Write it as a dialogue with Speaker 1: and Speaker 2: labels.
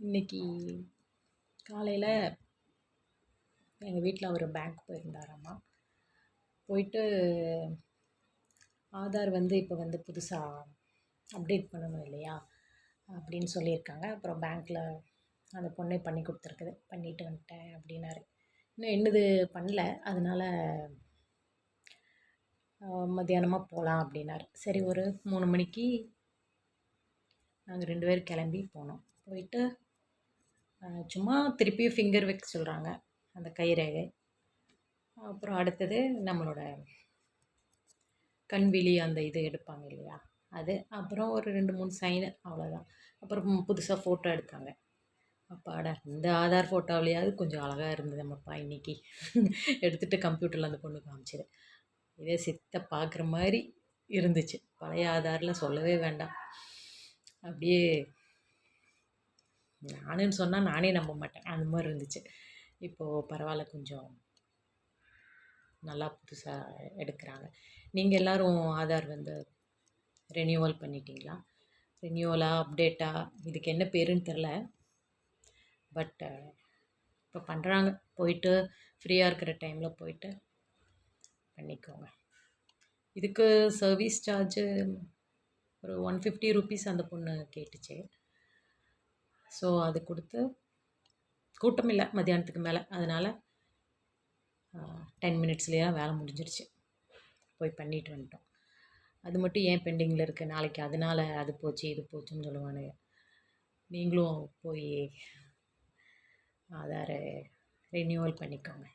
Speaker 1: இன்னைக்கு காலையில் எங்கள் வீட்டில் அவர் பேங்க் போயிருந்தாராம்மா. போயிட்டு ஆதார் இப்போ புதுசாக அப்டேட் பண்ணணும் இல்லையா அப்படின்னு சொல்லியிருக்காங்க. அப்புறம் பேங்க்கில் அந்த பொண்ணே பண்ணி கொடுத்துருக்குது. பண்ணிட்டு வந்துட்டேன் அப்படின்னாரு. இன்னும் என்னது பண்ணல, அதனால் மத்தியானமாக போகலாம் அப்படின்னாரு. சரி, ஒரு 3 மணிக்கு நாங்கள் 2 பேர் கிளம்பி போனோம். போயிட்டு சும்மா திருப்பியும் ஃபிங்கர் வைக்க சொல்கிறாங்க, அந்த கைரேகை. அப்புறம் அடுத்தது நம்மளோட கண்விழி அந்த இது எடுப்பாங்க இல்லையா, அது. அப்புறம் ஒரு 2-3 சைனு, அவ்வளோதான். அப்புறம் புதுசாக ஃபோட்டோ எடுத்தாங்க. அப்பாடா, இந்த ஆதார் ஃபோட்டோவிலையாவது கொஞ்சம் அழகாக இருந்தது நம்மப்பா இன்னைக்கு. எடுத்துகிட்டு கம்ப்யூட்டரில் அந்த பொண்ணு காமிச்சிது. இதே சித்த பார்க்குற மாதிரி இருந்துச்சு. பழைய ஆதாரில் சொல்லவே வேண்டாம். அப்படியே நானுன்னு சொன்னால் நானே நம்ப மாட்டேன், அந்த மாதிரி இருந்துச்சு. இப்போது பரவாயில்ல, கொஞ்சம் நல்லா புதுசாக எடுக்கிறாங்க. நீங்கள் எல்லோரும் ஆதார் ரெனியூவல் பண்ணிட்டீங்களா? ரெனியூவலா, அப்டேட்டா, இதுக்கு என்ன பேருன்னு தெரில. பட் இப்போ பண்ணுறாங்க. போயிட்டு ஃப்ரீயாக இருக்கிற டைமில் போயிட்டு பண்ணிக்கோங்க. இதுக்கு சர்வீஸ் சார்ஜு ஒரு 150 ருபீஸ் அந்த பொண்ணு கேட்டுச்சு. ஸோ அது கொடுத்து, கூட்டம் இல்லை மத்தியானத்துக்கு மேலே, அதனால் 10 மினிட்ஸ்லேயே வேலை முடிஞ்சிருச்சு. போய் பண்ணிட்டு வந்துட்டோம். அது மட்டும் ஏன் பெண்டிங்கில் இருக்குது, நாளைக்கு அதனால் அது போச்சு இது போச்சுன்னு சொல்லுவானுங்க. நீங்களும் போய் ஆதாரை ரெனியூவல் பண்ணிக்கோங்க.